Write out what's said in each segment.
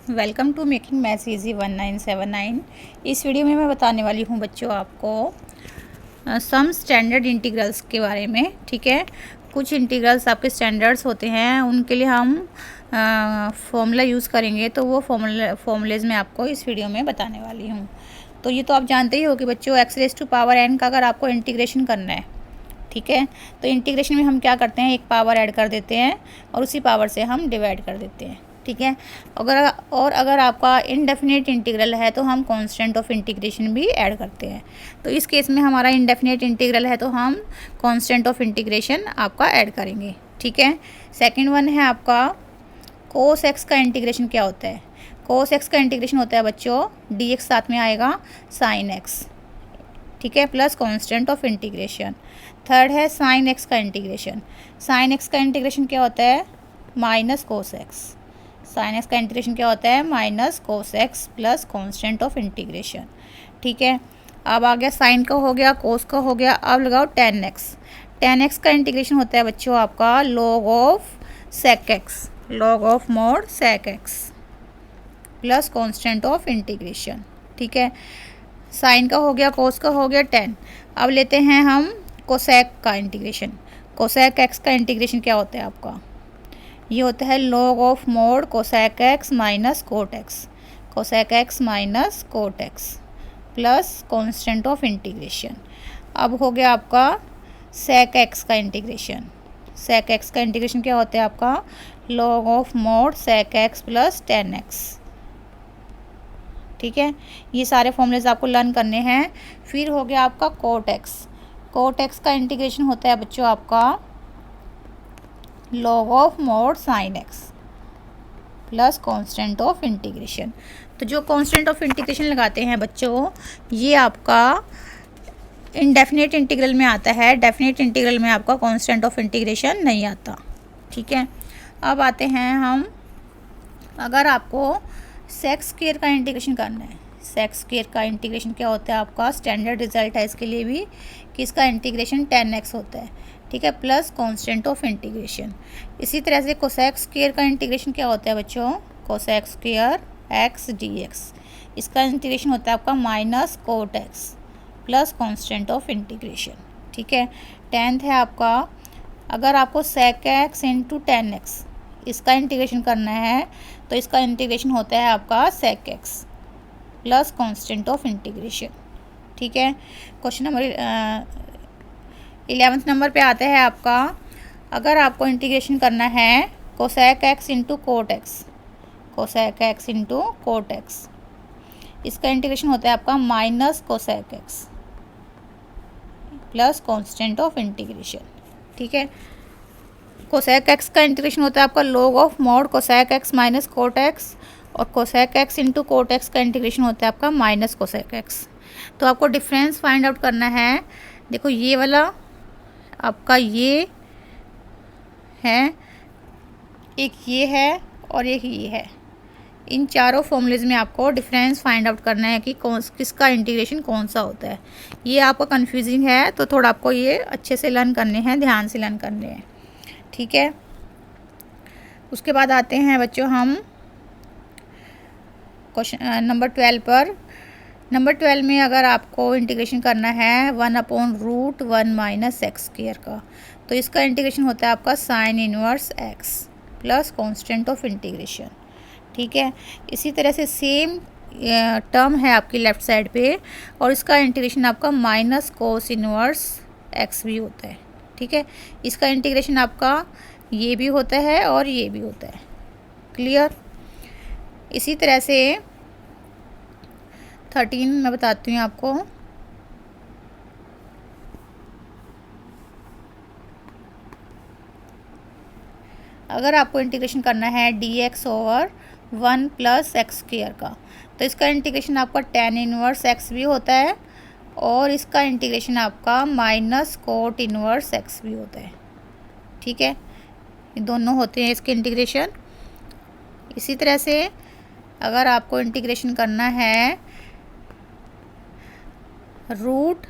Welcome to making maths easy 1979। इस video में मैं बताने वाली हूँ बच्चों आपको सम स्टैंडर्ड इंटीग्रल्स के बारे में। ठीक है, कुछ इंटीग्रल्स आपके स्टैंडर्ड्स होते हैं, उनके लिए हम फॉर्मूला यूज़ करेंगे, तो वो फॉर्मूलेज मैं आपको इस वीडियो में बताने वाली हूँ। तो ये तो आप जानते ही हो कि बच्चों x⁻n का अगर आपको इंटीग्रेशन करना है, ठीक है, तो इंटीग्रेशन में हम क्या करते हैं, एक पावर ऐड कर देते हैं और उसी पावर से हम डिवाइड कर देते हैं। ठीक है, अगर आपका इनडेफिनेट इंटीग्रल है तो हम कांस्टेंट ऑफ इंटीग्रेशन भी ऐड करते हैं। तो इस केस में हमारा इनडेफिनेट इंटीग्रल है तो हम कांस्टेंट ऑफ इंटीग्रेशन आपका ऐड करेंगे। ठीक है, सेकंड वन है आपका कोस एक्स का इंटीग्रेशन क्या होता है। कोस एक्स का इंटीग्रेशन होता है बच्चों dx साथ में आएगा साइन एक्स, ठीक है, plus constant of integration. Third है साइन एक्स का इंटीग्रेशन। साइन एक्स का इंटीग्रेशन क्या होता है, minus cos x. Sine x का इंटीग्रेशन क्या होता है, minus cos x plus constant of integration. ठीक है, अब आ गया साइन का हो गया, कोस का हो गया, अब लगाओ टेन एक्स। टेन एक्स का इंटीग्रेशन होता है बच्चों आपका log of sec x, log of mod sec x plus constant of integration. ठीक है, साइन का हो गया, कोस का हो गया, टेन। अब लेते हैं हम कोसेक का इंटीग्रेशन। कोसेक एक्स का इंटीग्रेशन क्या होता है आपका, ये होता है log of mod cosec x minus cot x, cosec x minus cot x plus constant of integration. अब हो गया आपका सेक एक्स का इंटीग्रेशन। सेक एक्स का इंटीग्रेशन क्या होता है आपका log of mod sec x plus tan x. ठीक है, ये सारे फॉर्मूलेज आपको लर्न करने हैं। फिर हो गया आपका कोट एक्स। कोट एक्स का इंटीग्रेशन होता है बच्चों आपका log of mod sine x plus constant of integration. तो जो कांस्टेंट ऑफ इंटीग्रेशन लगाते हैं बच्चों, ये आपका इनडेफिनेट इंटीग्रल में आता है, डेफिनेट इंटीग्रल में आपका कांस्टेंट ऑफ इंटीग्रेशन नहीं आता। ठीक है, अब आते हैं हम, अगर आपको सेक स्क्वायर का इंटीग्रेशन करना है। सेक स्क्वायर का इंटीग्रेशन क्या होता है आपका, स्टैंडर्ड रिजल्ट है इसके लिए भी कि इसका इंटीग्रेशन 10x होता है। ठीक है, प्लस कांस्टेंट ऑफ इंटीग्रेशन। इसी तरह से कोसेक स्क्वायर का इंटीग्रेशन क्या होता है बच्चों, कोसेक स्क्वायर x dx, इसका इंटीग्रेशन होता है आपका minus cot x plus constant of integration. ठीक है, टेंथ है आपका, अगर आपको सेक एक्स इंटू 10x इसका इंटीग्रेशन करना है तो इसका इंटीग्रेशन होता है आपका sec x plus constant of integration. ठीक है, क्वेश्चन नंबर 11th नंबर पे आता है आपका, अगर आपको इंटीग्रेशन करना है cosec x into cot x, cosec x into cot x, इसका इंटीग्रेशन होता है आपका minus cosec x plus constant of integration. ठीक है, कोसेक एक्स का इंटीग्रेशन होता है आपका log of mod cosec x minus cot x, और cosec x into cot x का इंटीग्रेशन होता है आपका माइनस कोसेक एक्स। तो आपको डिफरेंस फाइंड आउट करना है। देखो ये वाला आपका ये है, एक ये है और एक ये है। इन चारों फॉर्मूलेज में आपको डिफरेंस फाइंड आउट करना है कि किसका इंटीग्रेशन कौन सा होता है। ये आपको कन्फ्यूजिंग है तो थोड़ा आपको ये अच्छे से लर्न करने हैं, ध्यान से लर्न करने हैं। ठीक है, उसके बाद आते हैं बच्चों हम क्वेश्चन नंबर 12 पर। नंबर 12 में अगर आपको इंटीग्रेशन करना है 1/√1 माइनस एक्स स्क्वायर का, तो इसका इंटीग्रेशन होता है आपका sine inverse x plus constant of integration. ठीक है, इसी तरह से सेम टर्म है आपकी लेफ्ट साइड पे और इसका इंटीग्रेशन आपका माइनस कोस इनवर्स एक्स भी होता है। ठीक है, इसका इंटीग्रेशन आपका ये भी होता है और ये भी होता है। क्लियर। इसी तरह से 13 मैं बताती हूँ आपको, अगर आपको इंटीग्रेशन करना है dx/1 प्लस एक्स स्क्वायर का, तो इसका इंटीग्रेशन आपका tan इनवर्स एक्स भी होता है और इसका इंटीग्रेशन आपका माइनस कोट इनवर्स एक्स भी होता है। ठीक है, ये दोनों होते हैं इसके इंटीग्रेशन। इसी तरह से अगर आपको इंटीग्रेशन करना है root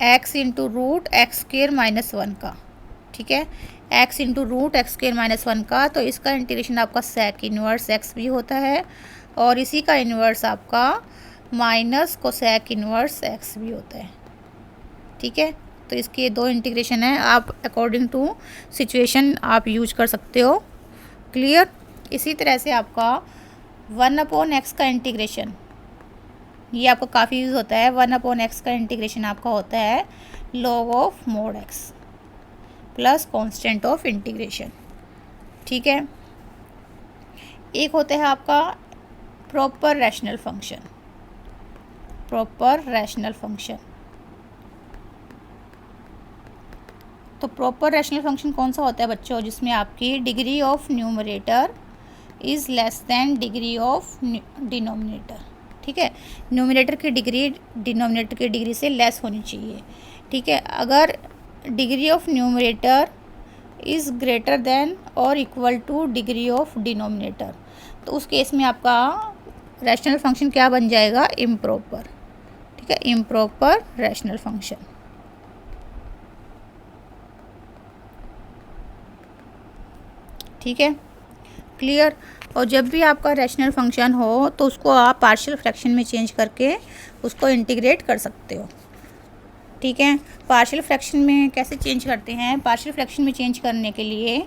x into root x square minus 1 का, ठीक है, x into root x square minus 1 का, तो इसका इंटीग्रेशन आपका सेक इन्वर्स x भी होता है और इसी का इन्वर्स आपका माइनस कोसेक इन्वर्स x भी होता है। ठीक है, तो इसके दो इंटीग्रेशन है, आप अकॉर्डिंग टू सिचुएशन आप यूज कर सकते हो। क्लियर। इसी तरह से आपका 1/x का इंटीग्रेशन, ये आपको काफ़ी यूज़ होता है। 1/x का इंटीग्रेशन आपका होता है log of mod x plus constant of integration. ठीक है, एक होता है आपका proper rational function. Proper rational function, तो प्रॉपर रैशनल फंक्शन कौन सा होता है बच्चों, जिसमें आपकी degree of numerator is less than degree of denominator. ठीक है, न्यूमरेटर की डिग्री डिनोमिनेटर की डिग्री से लेस होनी चाहिए। ठीक है, अगर degree of numerator is greater than और equal to degree of denominator, तो उस केस में आपका रैशनल फंक्शन क्या बन जाएगा, इम्प्रॉपर। ठीक है, इम्प्रॉपर रैशनल फंक्शन। ठीक है, क्लियर। और जब भी आपका रैशनल फंक्शन हो तो उसको आप पार्शियल फ्रैक्शन में चेंज करके उसको इंटीग्रेट कर सकते हो। ठीक है, पार्शियल फ्रैक्शन में कैसे चेंज करते हैं, पार्शियल फ्रैक्शन में चेंज करने के लिए,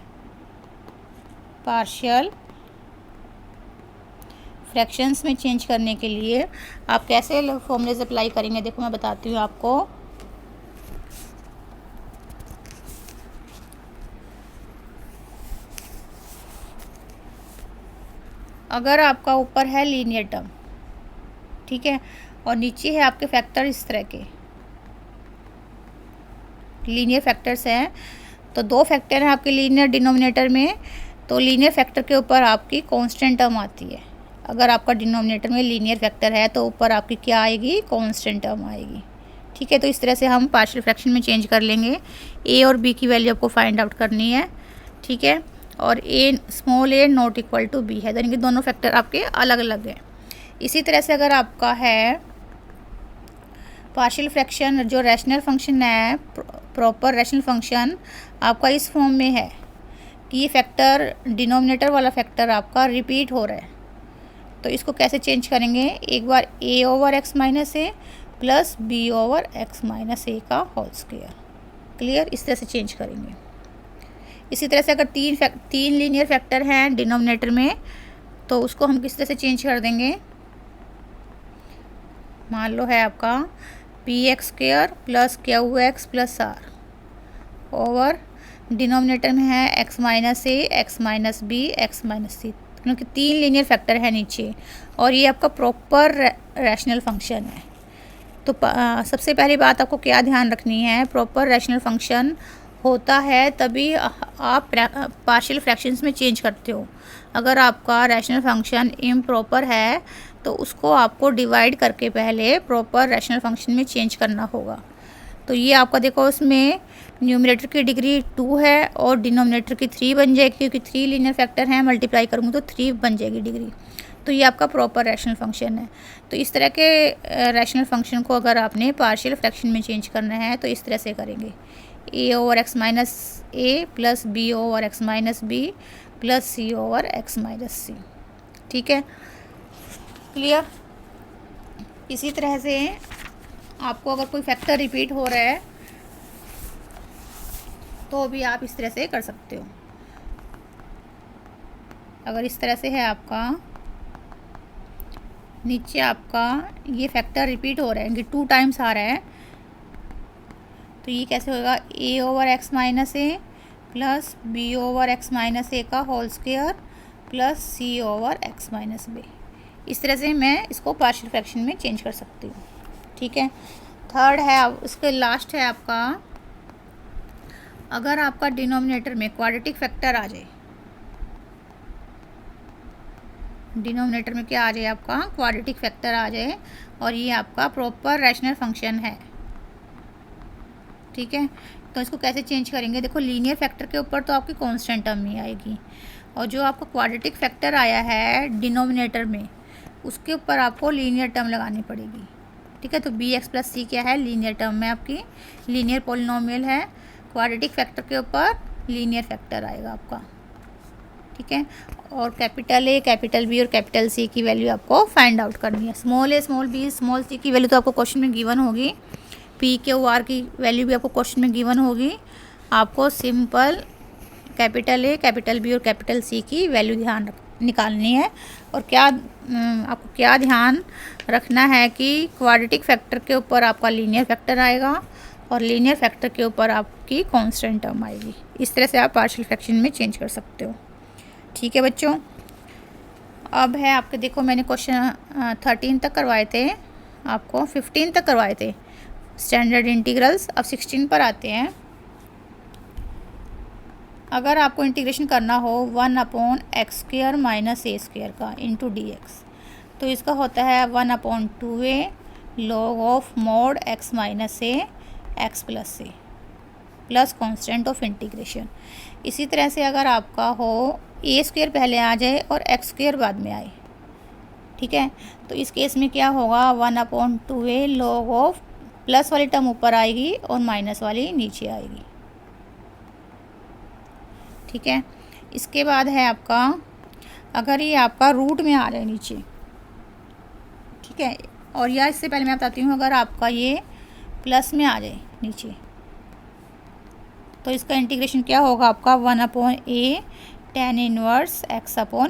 पार्शियल फ्रैक्शंस में चेंज करने के लिए आप कैसे फॉर्मूलेज अप्लाई करेंगे, देखो मैं बताती हूँ आपको। अगर आपका ऊपर है लीनियर टर्म, ठीक है, और नीचे है आपके फैक्टर इस तरह के लीनियर फैक्टर्स हैं, तो दो फैक्टर हैं आपके लीनियर डिनोमिनेटर में, तो लीनियर फैक्टर के ऊपर आपकी कांस्टेंट टर्म आती है। अगर आपका डिनोमिनेटर में लीनियर फैक्टर है तो ऊपर आपकी क्या आएगी, कांस्टेंट टर्म आएगी। ठीक है, तो इस तरह से हम पार्शियल फ्रैक्शन में चेंज कर लेंगे। ए और बी की वैल्यू आपको फाइंड आउट करनी है। ठीक है, और a small a not equal to b है, यानी कि दोनों फैक्टर आपके अलग अलग हैं। इसी तरह से अगर आपका है पार्शियल फ्रैक्शन, जो रैशनल फंक्शन है, प्रॉपर रैशनल फंक्शन आपका इस फॉर्म में है कि ये फैक्टर डिनोमिनेटर वाला फैक्टर आपका रिपीट हो रहा है, तो इसको कैसे चेंज करेंगे, एक बार a over x minus a plus b over x minus a का होल स्क्वायर। क्लियर, इस तरह से चेंज करेंगे। इसी तरह से अगर तीन लीनियर फैक्टर हैं डिनोमिनेटर में, तो उसको हम किस तरह से चेंज कर देंगे, मान लो है आपका p x square plus q x plus r over denominator में है x minus a, x minus b, x minus c, क्योंकि तीन लीनियर फैक्टर है नीचे और ये आपका प्रॉपर रैशनल फंक्शन है। तो सबसे पहली बात आपको क्या ध्यान रखनी है, प्रॉपर रैशनल फंक्शन होता है तभी आप पार्शियल फ्रैक्शंस में चेंज करते हो। अगर आपका रैशनल फंक्शन इम्प्रॉपर है तो उसको आपको डिवाइड करके पहले प्रॉपर रैशनल फंक्शन में चेंज करना होगा। तो ये आपका देखो, उसमें न्यूमरेटर की डिग्री 2 है और डिनोमिनेटर की 3 बन जाएगी, क्योंकि 3 लीनियर फैक्टर हैं, मल्टीप्लाई करूँगी तो 3 बन जाएगी डिग्री। तो ये आपका प्रॉपर रैशनल फंक्शन है। तो इस तरह के रैशनल फंक्शन को अगर आपने पार्शियल फ्रैक्शन में चेंज करना है तो इस तरह से करेंगे, a over x minus a plus b over x minus b plus c over x minus c. ठीक है, क्लियर। इसी तरह से आपको अगर कोई फैक्टर रिपीट हो रहा है तो भी आप इस तरह से कर सकते हो। अगर इस तरह से है आपका नीचे आपका ये फैक्टर रिपीट हो रहा है कि 2 टाइम्स आ रहा है, तो ये कैसे होगा, a over x minus a plus b over x minus a का whole square plus c over x minus b. इस तरह से मैं इसको पार्शियल फ्रैक्शन में चेंज कर सकती हूँ। ठीक है, थर्ड है, उसके लास्ट है आपका, अगर आपका डिनोमिनेटर में क्वाड्रेटिक फैक्टर आ जाए, डिनोमिनेटर में क्या आ जाए आपका, क्वाड्रेटिक फैक्टर आ जाए और ये आपका प्रॉपर रैशनल फंक्शन है। ठीक है, तो इसको कैसे चेंज करेंगे, देखो लीनियर फैक्टर के ऊपर तो आपकी कांस्टेंट टर्म ही आएगी और जो आपका क्वाड्रेटिक फैक्टर आया है डिनोमिनेटर में उसके ऊपर आपको लीनियर टर्म लगानी पड़ेगी। ठीक है, तो बी एक्स प्लस सी क्या है, लीनियर टर्म में आपकी लीनियर पॉलिनोमियल है, क्वाड्रेटिक फैक्टर के ऊपर लीनियर फैक्टर आएगा आपका, ठीक है। और कैपिटल ए, कैपिटल बी और कैपिटल सी की वैल्यू आपको फाइंड आउट करनी है। Small a, small b, small c की वैल्यू तो आपको क्वेश्चन में गिवन होगी, पी क्यू आर की वैल्यू भी आपको क्वेश्चन में गिवन होगी। आपको simple capital a, capital b और कैपिटल सी की वैल्यू निकालनी है। और आपको क्या ध्यान रखना है कि क्वाड्रेटिक फैक्टर के ऊपर आपका लीनियर फैक्टर आएगा और लीनियर फैक्टर के ऊपर आपकी कांस्टेंट टर्म आएगी। इस तरह से आप पार्शियल फ्रैक्शन में चेंज कर सकते हो, ठीक है बच्चों। अब है आपके, देखो मैंने क्वेश्चन 13 तक करवाए थे, आपको 15 तक करवाए थे स्टैंडर्ड इंटीग्रल्स। अब 16 पर आते हैं। अगर आपको इंटीग्रेशन करना हो 1/x² - a² का इंटू dx, तो इसका होता है 1/2a log of mod x - a x + a plus constant of integration. इसी तरह से अगर आपका हो a² पहले आ जाए और x² बाद में आए, ठीक है, तो इस केस में क्या होगा, 1/2a log ऑफ प्लस वाली टर्म ऊपर आएगी और माइनस वाली नीचे आएगी, ठीक है। इसके बाद है आपका, अगर ये आपका रूट में आ जाए नीचे, ठीक है, और या इससे पहले मैं बताती हूँ, अगर आपका ये प्लस में आ जाए नीचे, तो इसका इंटीग्रेशन क्या होगा आपका 1/a tan इनवर्स x/a,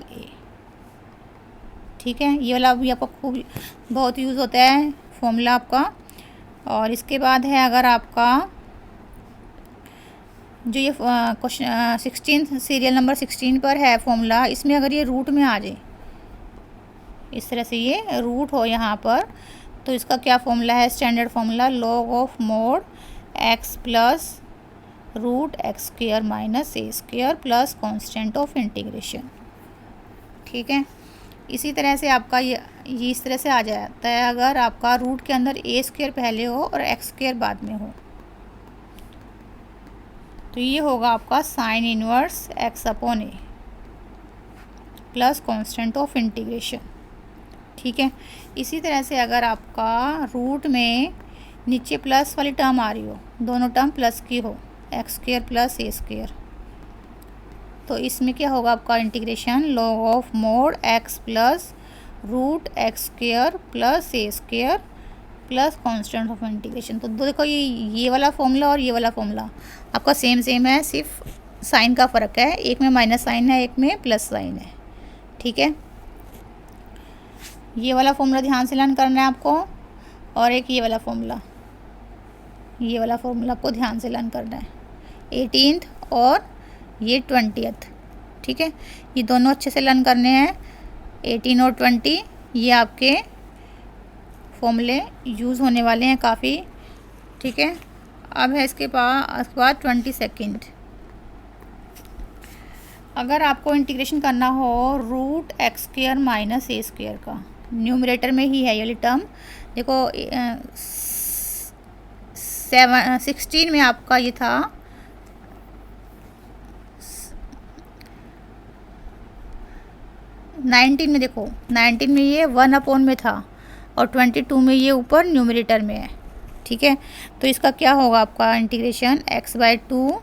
ठीक है। ये वाला भी आपका खूब बहुत यूज़ होता है फॉर्मूला आपका। और इसके बाद है, अगर आपका जो ये क्वेश्चन 16 सीरियल नंबर 16 पर है फॉर्मूला, इसमें अगर ये रूट में आ जाए, इस तरह से ये रूट हो यहाँ पर, तो इसका क्या फॉर्मूला है, standard formula log of mod x plus root x² - a² plus constant of integration, ठीक है। इसी तरह से आपका ये इस तरह से आ जाता है, अगर आपका रूट के अंदर a² पहले हो और x² बाद में हो, तो ये होगा आपका sine inverse x/a plus constant of integration, ठीक है। इसी तरह से अगर आपका रूट में नीचे प्लस वाली टर्म आ रही हो, दोनों टर्म प्लस की हो, x² प्लस a², तो इसमें क्या होगा आपका integration log of mod x plus root x² plus a² plus constant of integration. तो देखो ये वाला फॉर्मूला और ये वाला फॉर्मूला आपका सेम है, सिर्फ साइन का फ़र्क है, एक में माइनस साइन है, एक में प्लस साइन है, ठीक है। ये वाला फॉर्मूला ध्यान से लर्न करना है आपको, और एक ये वाला फॉर्मूला आपको ध्यान से लर्न करना है, 18th और ये 20th, ठीक है। ये दोनों अच्छे से लर्न करने हैं, 18 और 20, ये आपके फॉर्मूले यूज़ होने वाले हैं काफ़ी, ठीक है। अब है इसके बाद 22nd। अगर आपको इंटीग्रेशन करना हो रूट x² - a² का, न्यूमरेटर में ही है ये वाली टर्म, देखो 16 में आपका ये था 19 में, देखो 19 में ये 1/ में था और 22 में ये ऊपर न्यूमरेटर में है, ठीक है। तो इसका क्या होगा आपका integration x/2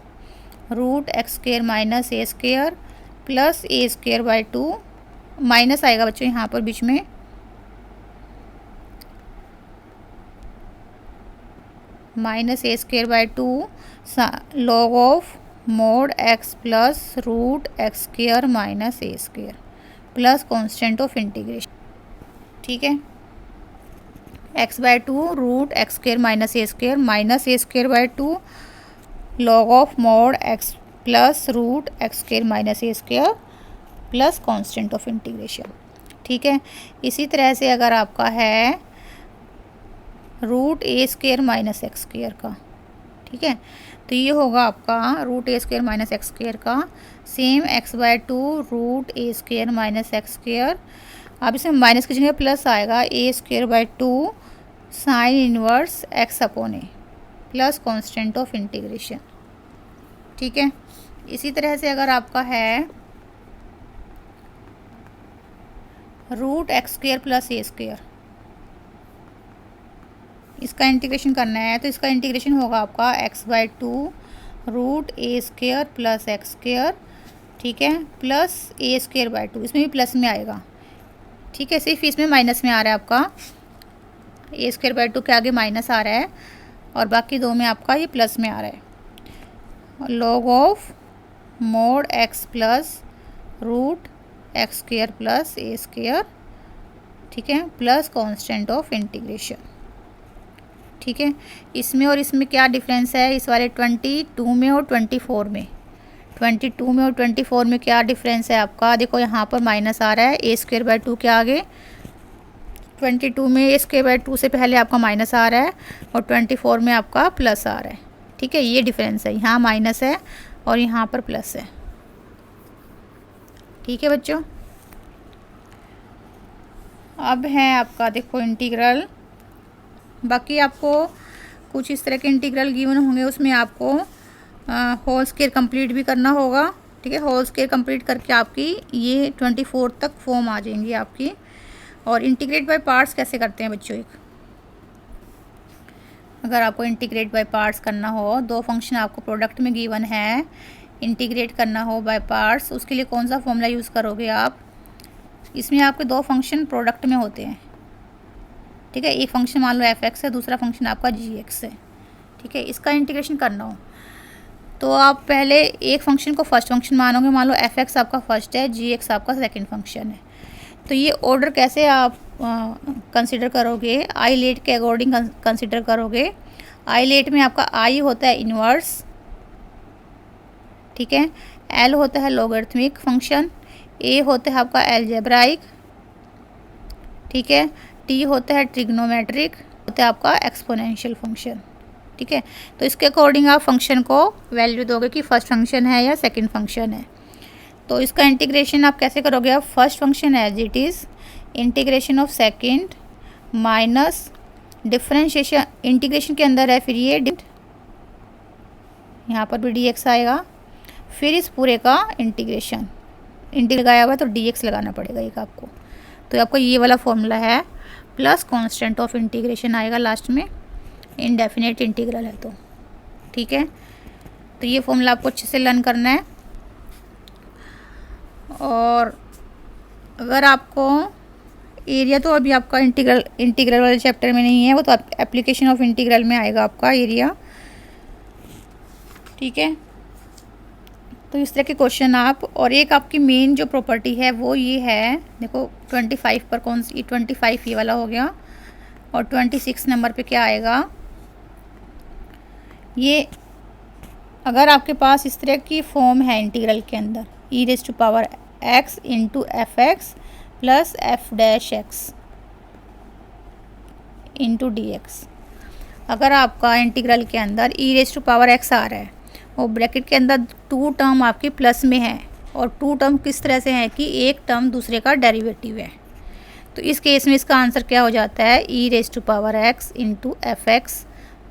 root x² - a² plus a²/2, minus आएगा बच्चों यहाँ पर बीच में, minus a²/2 log of mod x plus root x² - a² plus constant of integration, ठीक है। x/2 root x² - a² minus a²/2 log of mod x plus root x² - a² plus constant of integration, ठीक है। इसी तरह से अगर आपका है रूट a² - x² का, ठीक है, तो ये होगा आपका रूट a² - x² का, same x/2 root a² - x², अब इसमें माइनस की जगह प्लस आएगा, a²/2 sine inverse x/a plus constant of integration, ठीक है। इसी तरह से अगर आपका है रूट x² प्लस a², इसका इंटीग्रेशन करना है, तो इसका इंटीग्रेशन होगा आपका x/2 रूट ए स्क्वायर प्लस एक्स स्क्वायर, ठीक है, प्लस ए स्क्वायर बाय 2, इसमें भी प्लस में आएगा, ठीक है, सिर्फ इसमें माइनस में आ रहा है आपका, ए स्क्वायर बाय 2 के आगे माइनस आ रहा है और बाकी दो में आपका ये प्लस में आ रहा है। Log of mod x plus root x square plus a square, ठीक है, प्लस कांस्टेंट ऑफ इंटीग्रेशन, ठीक है। इसमें और इसमें क्या डिफरेंस है, इस वाले 22 में और 24 में, 22 में और 24 में क्या डिफरेंस है आपका, देखो यहाँ पर माइनस आ रहा है ए स्क्वायर बाय 2 के आगे, 22 में ए स्क्वायर बाय 2 से पहले आपका माइनस आ रहा है और 24 में आपका प्लस आ रहा है, ठीक है, ये डिफरेंस है, यहाँ माइनस है और यहाँ पर प्लस है, ठीक है बच्चों। अब है आपका देखो इंटीग्रल, बाकी आपको कुछ इस तरह के इंटीग्रल गिवन होंगे, उसमें आपको होल स्क्वायर कंप्लीट भी करना होगा, ठीक है, होल स्क्वायर कंप्लीट करके आपकी ये 24 तक फॉर्म आ जाएंगी आपकी। और इंटीग्रेट बाय पार्ट्स कैसे करते हैं बच्चों, एक अगर आपको इंटीग्रेट बाय पार्ट्स करना हो, दो फंक्शन आपको प्रोडक्ट में गिवन है, इंटीग्रेट करना हो बाय पार्ट्स, उसके लिए कौन सा फॉर्मूला यूज़ करोगे आप, इसमें आपके दो फंक्शन प्रोडक्ट में होते हैं, ठीक है, एक फंक्शन मान लो एफ एक्स है, दूसरा फंक्शन आपका जी एक्स है, ठीक है, इसका इंटीग्रेशन करना हो तो आप पहले एक फंक्शन को फर्स्ट फंक्शन मानोगे, मान लो एफ एक्स आपका फर्स्ट है, जी एक्स आपका सेकेंड फंक्शन है, तो ये ऑर्डर कैसे आप कंसिडर करोगे, आई लेट के अकॉर्डिंग कंसिडर करोगे। आई लेट में आपका आई होता है इन्वर्स, ठीक है, एल होता है लॉगरिथमिक फंक्शन, ए होता है आपका एलजेब्राइक, ठीक है, टी होता है ट्रिग्नोमेट्रिक, होता है आपका एक्सपोनेंशियल फंक्शन, ठीक है। तो इसके अकॉर्डिंग आप फंक्शन को वैल्यू दोगे कि फर्स्ट फंक्शन है या सेकंड फंक्शन है। तो इसका इंटीग्रेशन आप कैसे करोगे, आप first function as it is, integration of second minus differentiation, integration के अंदर है फिर ये यहाँ पर भी डी एक्स आएगा, फिर इस पूरे का इंटीग्रेशन, इंटीग्रेट लगाया हुआ तो डी एक्स लगाना पड़ेगा एक आपको, तो आपको ये वाला फॉर्मूला है, प्लस कांस्टेंट ऑफ इंटीग्रेशन आएगा लास्ट में, इनडेफिनेट इंटीग्रल है तो, ठीक है। तो ये फॉर्मूला आपको अच्छे से लर्न करना है। और अगर आपको एरिया, तो अभी आपका इंटीग्रल वाले चैप्टर में नहीं है, वो तो एप्लीकेशन ऑफ इंटीग्रल में आएगा आपका एरिया, ठीक है। तो इस तरह के क्वेश्चन आप, और एक आपकी मेन जो प्रॉपर्टी है वो ये है, देखो 25 पर कौन सी, 25 ये वाला हो गया, और 26 नंबर पे क्या आएगा, ये अगर आपके पास इस तरह की फॉर्म है इंटीग्रल के अंदर, e raise to power x into f x plus f dash x into d x, अगर आपका इंटीग्रल के अंदर e raise to power x आ रहा है और ब्रैकेट के अंदर 2 टर्म आपके प्लस में है, और 2 टर्म किस तरह से है कि एक टर्म दूसरे का डेरिवेटिव है, तो इस केस में इसका आंसर क्या हो जाता है, e raise to power x into f x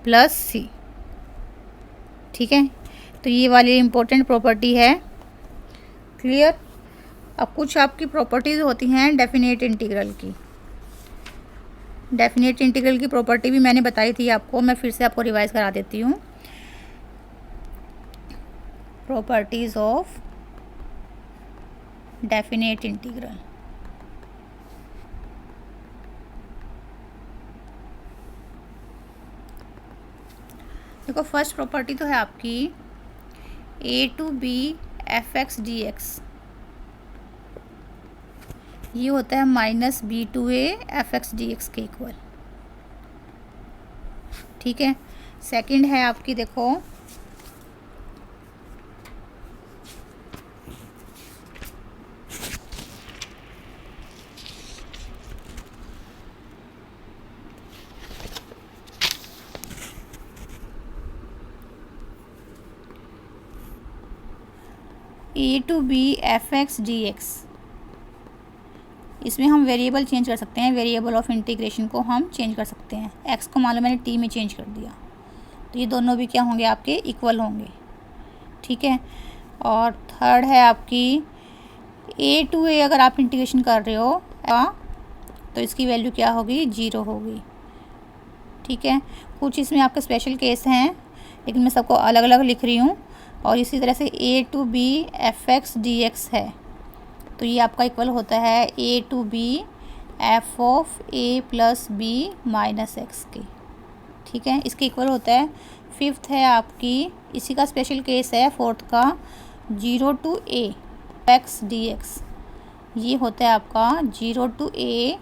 plus c, ठीक है। तो ये वाली इम्पोर्टेंट प्रॉपर्टी है, क्लियर। अब कुछ आपकी प्रॉपर्टीज़ होती हैं डेफिनेट इंटीग्रल की, डेफिनेट इंटीग्रल की प्रॉपर्टी भी मैंने बताई थी आपको, मैं फिर से आपको रिवाइज करा देती हूँ। प्रॉपर्टीज ऑफ डेफिनेट इंटीग्रल, देखो फर्स्ट प्रॉपर्टी तो है आपकी a to b f x d x, ये होता है minus b to a f x d x के इक्वल, ठीक है। सेकंड है आपकी देखो a to b f x d x, इसमें हम वेरिएबल चेंज कर सकते हैं, वेरिएबल ऑफ इंटीग्रेशन को हम चेंज कर सकते हैं, एक्स को मान लो मैंने टी में चेंज कर दिया, तो ये दोनों भी क्या होंगे आपके इक्वल होंगे, ठीक है। और थर्ड है आपकी ए टू ए, अगर आप इंटीग्रेशन कर रहे हो तो इसकी वैल्यू क्या होगी, 0 होगी, ठीक है। कुछ इसमें आपके स्पेशल केस हैं, लेकिन मैं सबको अलग अलग लिख रही हूँ। और इसी तरह से a to b f x d x है, तो ये आपका इक्वल होता है a to b f of a plus b minus x की। ठीक है, इसके इक्वल होता है। फिफ्थ है आपकी, इसी का स्पेशल केस है फोर्थ का, 0 to a x d x, ये होता है आपका 0 to a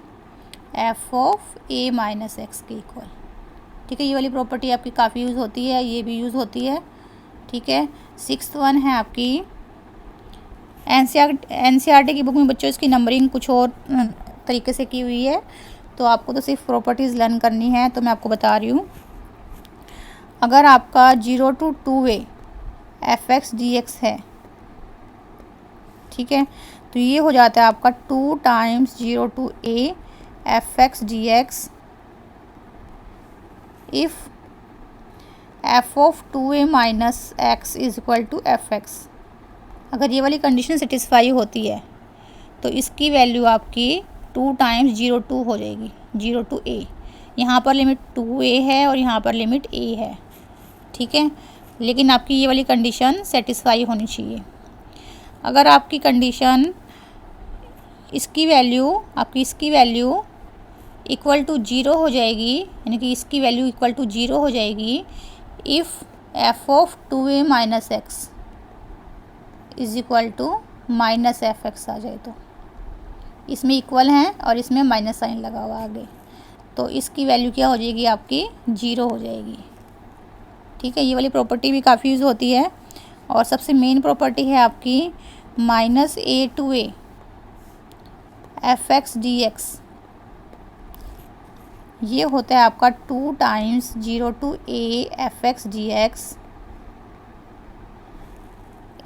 f of a minus x के इक्वल। ठीक है, ये वाली प्रॉपर्टी आपकी काफ़ी यूज़ होती है, ये भी यूज़ होती है। ठीक है, सिक्स्थ वन है आपकी, एनसीईआरटी की बुक में बच्चों इसकी नंबरिंग कुछ और तरीके से की हुई है, तो आपको तो सिर्फ प्रॉपर्टीज़ लर्न करनी है, तो मैं आपको बता रही हूँ। अगर आपका 0 to 2a f x d x है, ठीक है, तो ये हो जाता है आपका 2 times 0 to a f x d x if f of 2a minus x is equal to f x. अगर ये वाली कंडीशन सेटिस्फाई होती है तो इसकी वैल्यू आपकी 2 टाइम्स 0 टू हो जाएगी, 0 टू a। यहाँ पर लिमिट 2a है और यहाँ पर लिमिट a है। ठीक है, लेकिन आपकी ये वाली कंडीशन सेटिस्फाई होनी चाहिए। अगर आपकी कंडीशन इसकी वैल्यू इक्वल टू 0 हो जाएगी, यानी कि इसकी वैल्यू इक्वल टू 0 हो जाएगी if f of 2a minus x is equal to minus f x आ जाए, तो इसमें इक्वल हैं और इसमें माइनस साइन लगा हुआ आगे, तो इसकी वैल्यू क्या हो जाएगी आपकी 0 हो जाएगी। ठीक है, ये वाली प्रॉपर्टी भी काफ़ी यूज़ होती है। और सबसे मेन प्रॉपर्टी है आपकी minus a to a f x d x, ये होता है आपका 2 times 0 to a f x d x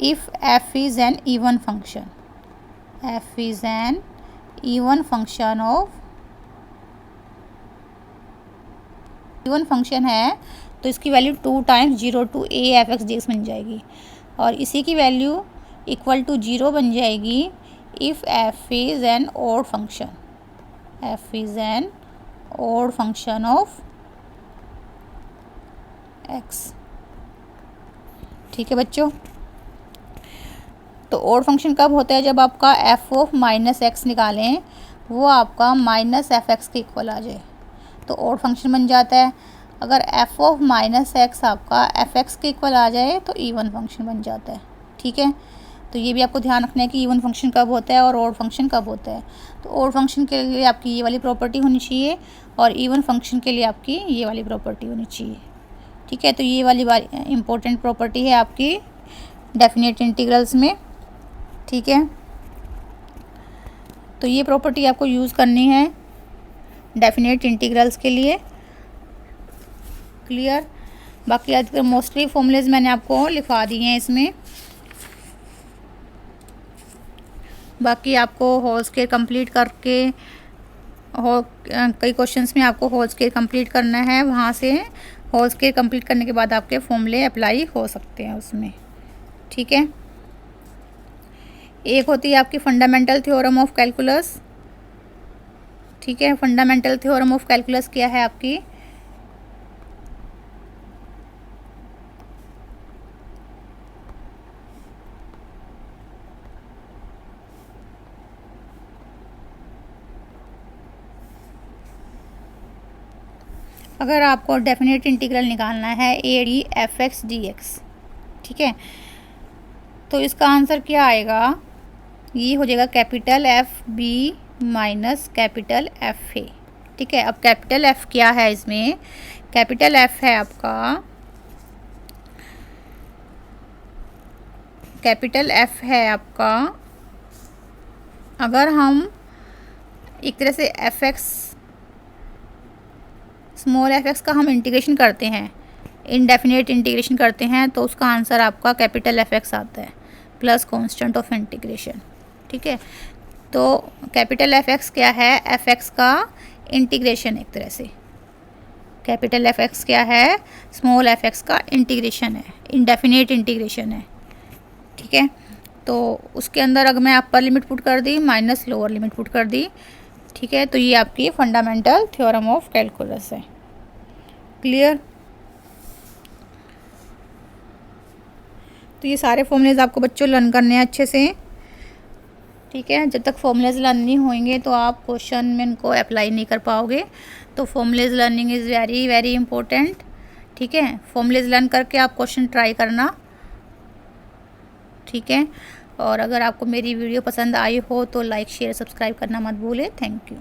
if f is an even function, f is an even function of, even function है तो इसकी value 2 times 0 to a f x d x बन जाएगी, और इसी की वैल्यू इक्वल टू 0 बन जाएगी if f is N odd function, f is N odd function of x। ठीक है बच्चों, तो ऑड फंक्शन कब होता है, जब आपका f ऑफ माइनस एक्स निकालें वो आपका माइनस एफ एक्स के इक्वल आ जाए तो ऑड फंक्शन बन जाता है। अगर f ऑफ माइनस एक्स आपका एफ एक्स के इक्वल आ जाए तो इवन फंक्शन बन जाता है। ठीक है, तो ये भी आपको ध्यान रखना है कि इवन फंक्शन कब होता है और ऑड फंक्शन कब होता है। तो ऑड फंक्शन के लिए आपकी ये वाली प्रॉपर्टी होनी चाहिए और इवन फंक्शन के लिए आपकी ये वाली प्रॉपर्टी होनी चाहिए। ठीक है, तो ये वाली इम्पोर्टेंट प्रॉपर्टी है आपकी डेफिनेट इंटीग्रल्स में। ठीक है, तो ये प्रॉपर्टी आपको यूज़ करनी है डेफिनेट इंटीग्रल्स के लिए। क्लियर, बाकी आजकल मोस्टली फॉर्मूलेज मैंने आपको लिखवा दिए हैं इसमें। बाकी आपको होल स्क्वायर कंप्लीट करके कई क्वेश्चंस में आपको होल स्क्वायर कंप्लीट करना है, वहाँ से होल स्क्वायर कंप्लीट करने के बाद आपके फॉर्मूले अप्लाई हो सकते हैं उसमें। ठीक है, एक होती है आपकी फंडामेंटल थ्योरम ऑफ कैलकुलस। ठीक है, फंडामेंटल थ्योरम ऑफ कैलकुलस क्या है आपकी, अगर आपको डेफिनेट इंटीग्रल निकालना है A D F x d x, ठीक है, तो इसका आंसर क्या आएगा, ये हो जाएगा capital F b minus capital F a. ठीक है, अब कैपिटल एफ क्या है इसमें, कैपिटल एफ है आपका, कैपिटल एफ है आपका, अगर हम एक तरह से F x small F x का हम इंटीग्रेशन करते हैं, इनडेफिनेट इंटीग्रेशन करते हैं, तो उसका आंसर आपका कैपिटल एफ एक्स आता है प्लस कांस्टेंट ऑफ इंटीग्रेशन। ठीक है, तो कैपिटल एफ एक्स क्या है, एफ एक्स का इंटीग्रेशन, एक तरह से कैपिटल एफ एक्स क्या है, स्मॉल एफ एक्स का इंटीग्रेशन है, इनडेफिनेट इंटीग्रेशन है। ठीक है, तो उसके अंदर अगर मैं अपर लिमिट पुट कर दी माइनस लोअर लिमिट पुट कर दी, ठीक है, तो ये आपकी फंडामेंटल थ्योरम ऑफ कैलकुलस है। क्लियर, तो ये सारे फॉर्मूलेज आपको बच्चों लर्न करने हैं अच्छे से, ठीक है। जब तक फॉर्मूलेज लर्न नहीं होंगे तो आप क्वेश्चन में इनको अप्लाई नहीं कर पाओगे। तो formulas learning is very very important, ठीक है। फॉर्मूलेज लर्न करके आप क्वेश्चन ट्राई करना, ठीक है। और अगर आपको मेरी वीडियो पसंद आई हो तो लाइक शेयर सब्सक्राइब करना मत भूलें। Thank you.